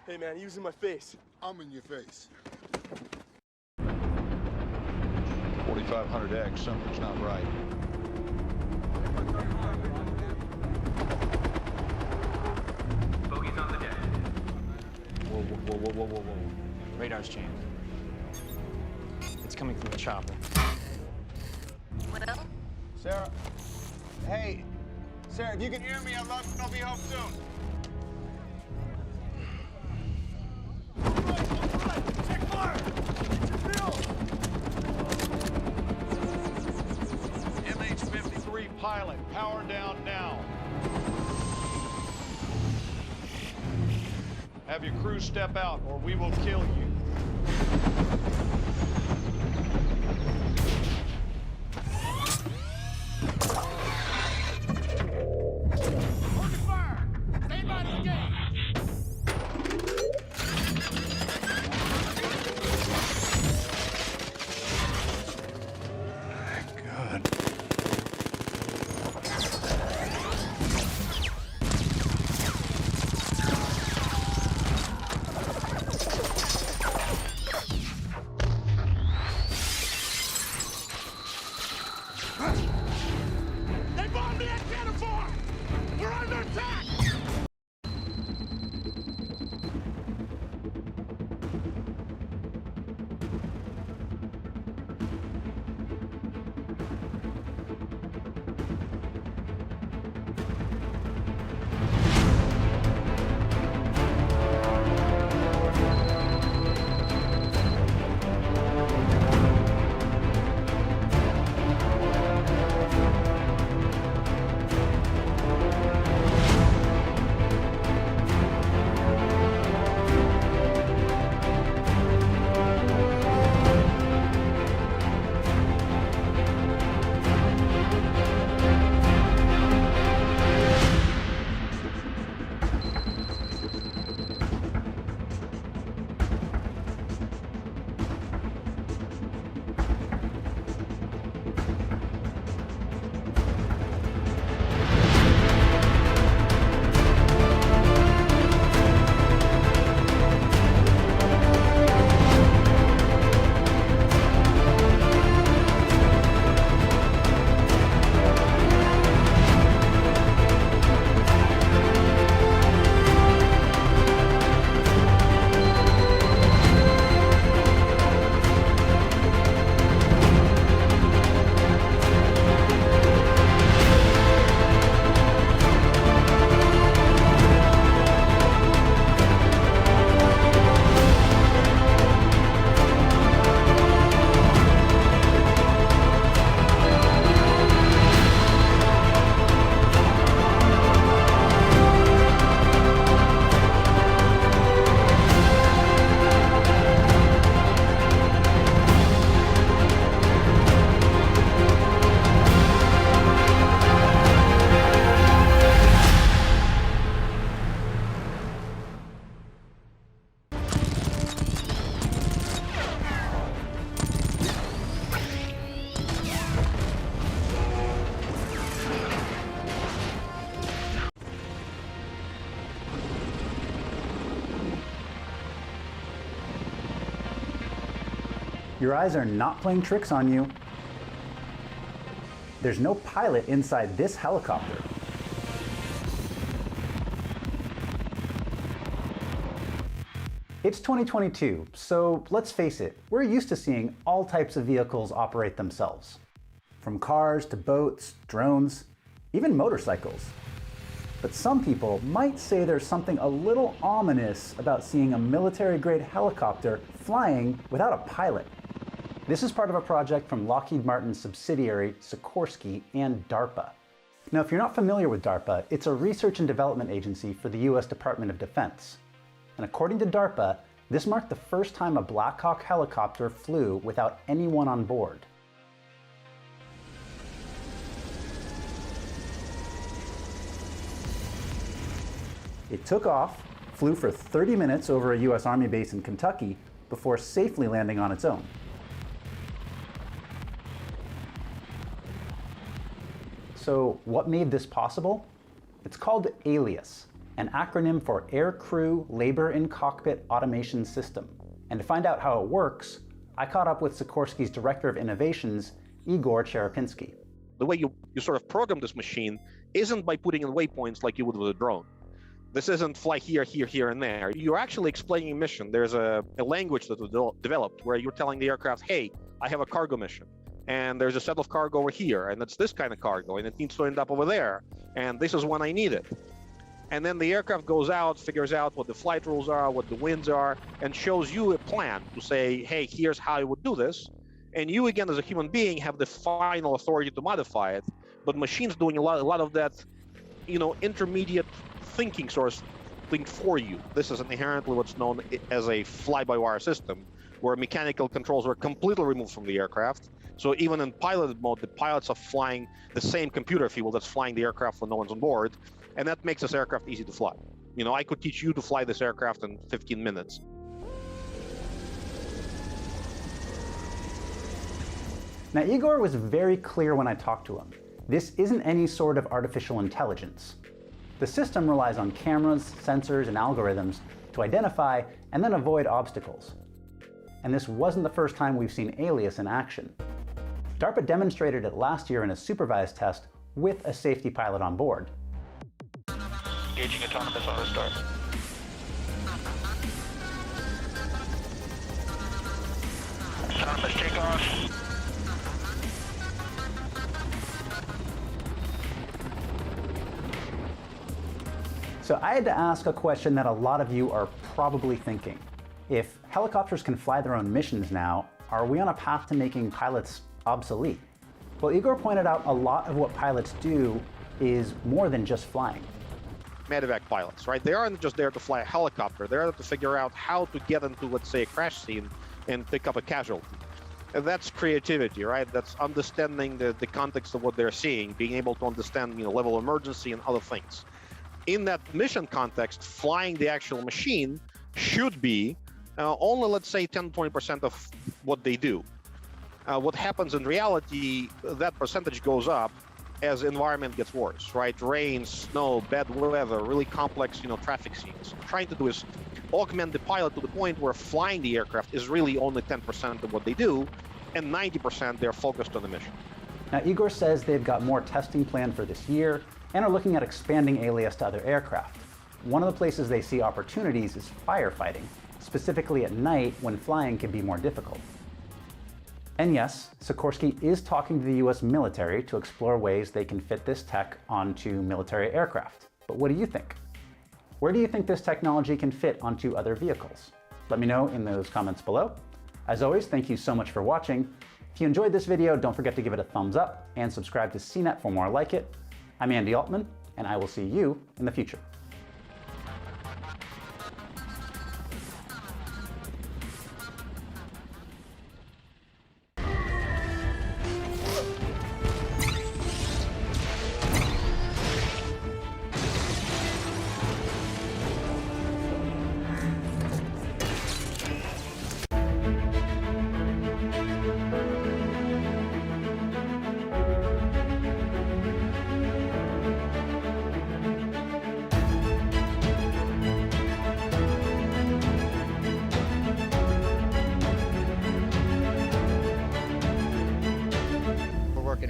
Hey man, he was in my face. I'm in your face. 4500X, something's not right. Bogey's on the deck. Whoa. Radar's jammed. It's coming from the chopper. Will? Sarah, hey, Sarah, if you can hear me, I'll be home soon. Check fire! Get your MH-53 pilot, power down now. Have your crew step out or we will kill you. They bombed me at Jennifer! We're under attack! Your eyes are not playing tricks on you. There's no pilot inside this helicopter. It's 2022, so let's face it, we're used to seeing all types of vehicles operate themselves. From cars to boats, drones, even motorcycles. But some people might say there's something a little ominous about seeing a military-grade helicopter flying without a pilot. This is part of a project from Lockheed Martin's subsidiary Sikorsky and DARPA. Now, if you're not familiar with DARPA, it's a research and development agency for the US Department of Defense. And according to DARPA, this marked the first time a Black Hawk helicopter flew without anyone on board. It took off, flew for 30 minutes over a US Army base in Kentucky before safely landing on its own. So what made this possible? It's called Alias. an acronym for Air Crew Labor in Cockpit Automation System. And to find out how it works, I caught up with Sikorsky's Director of Innovations, Igor Cherepinski. The way you sort of program this machine isn't by putting in waypoints like you would with a drone. This isn't fly here, here, here, and there. You're actually explaining a mission. There's a language that was developed where you're telling the aircraft, hey, I have a cargo mission, and there's a set of cargo over here, and it's this kind of cargo, and it needs to end up over there, and this is when I need it. And then the aircraft goes out, figures out what the flight rules are, what the winds are, and shows you a plan to say, hey, here's how I would do this. And you, again, as a human being, have the final authority to modify it, but machines doing a lot of that, intermediate thinking sort of thing for you. This is inherently what's known as a fly-by-wire system, where mechanical controls are completely removed from the aircraft. So even in piloted mode, the pilots are flying the same computer, if you will, that's flying the aircraft when no one's on board, and that makes this aircraft easy to fly. I could teach you to fly this aircraft in 15 minutes. Now, Igor was very clear when I talked to him. This isn't any sort of artificial intelligence. The system relies on cameras, sensors, and algorithms to identify and then avoid obstacles. And this wasn't the first time we've seen Alias in action. DARPA demonstrated it last year in a supervised test with a safety pilot on board. Engaging autonomous auto start. Autonomous takeoff. So I had to ask a question that a lot of you are probably thinking. If helicopters can fly their own missions now, are we on a path to making pilots obsolete? Well, Igor pointed out a lot of what pilots do is more than just flying. Medevac pilots, right? They aren't just there to fly a helicopter. They're there to figure out how to get into, let's say, a crash scene and pick up a casualty. And that's creativity, right? That's understanding the context of what they're seeing, being able to understand, level of emergency and other things. In that mission context, flying the actual machine should be only, let's say, 10-20% of what they do. What happens in reality, that percentage goes up as the environment gets worse, right? Rain, snow, bad weather, really complex, traffic scenes. What we're trying to do is augment the pilot to the point where flying the aircraft is really only 10% of what they do, and 90% they're focused on the mission. Now, Igor says they've got more testing planned for this year and are looking at expanding Alias to other aircraft. One of the places they see opportunities is firefighting, specifically at night when flying can be more difficult. And yes, Sikorsky is talking to the US military to explore ways they can fit this tech onto military aircraft. But what do you think? Where do you think this technology can fit onto other vehicles? Let me know in those comments below. As always, thank you so much for watching. If you enjoyed this video, don't forget to give it a thumbs up and subscribe to CNET for more like it. I'm Andy Altman, and I will see you in the future.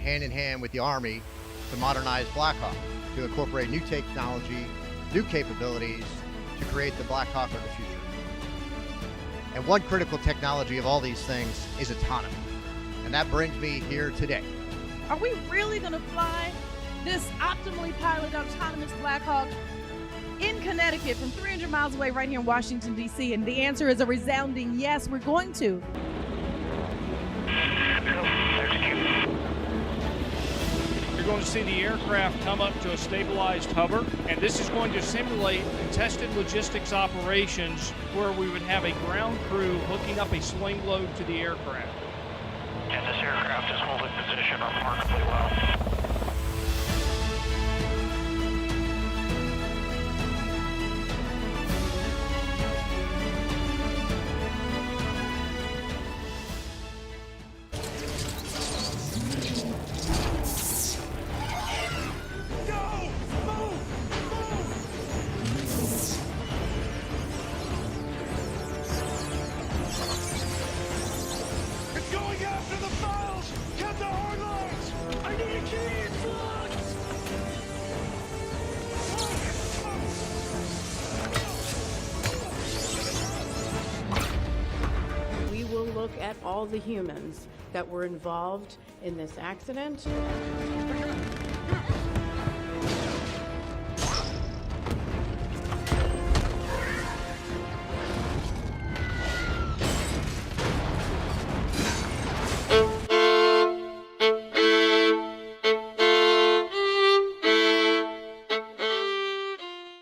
Hand in hand with the Army to modernize Blackhawk, to incorporate new technology, new capabilities to create the Blackhawk of the future. And one critical technology of all these things is autonomy. And that brings me here today. Are we really going to fly this optimally piloted autonomous Blackhawk in Connecticut from 300 miles away right here in Washington, D.C.? And the answer is a resounding yes, we're going to. You're going to see the aircraft come up to a stabilized hover, and this is going to simulate contested logistics operations where we would have a ground crew hooking up a swing load to the aircraft. And this aircraft is holding position remarkably well. all the humans that were involved in this accident.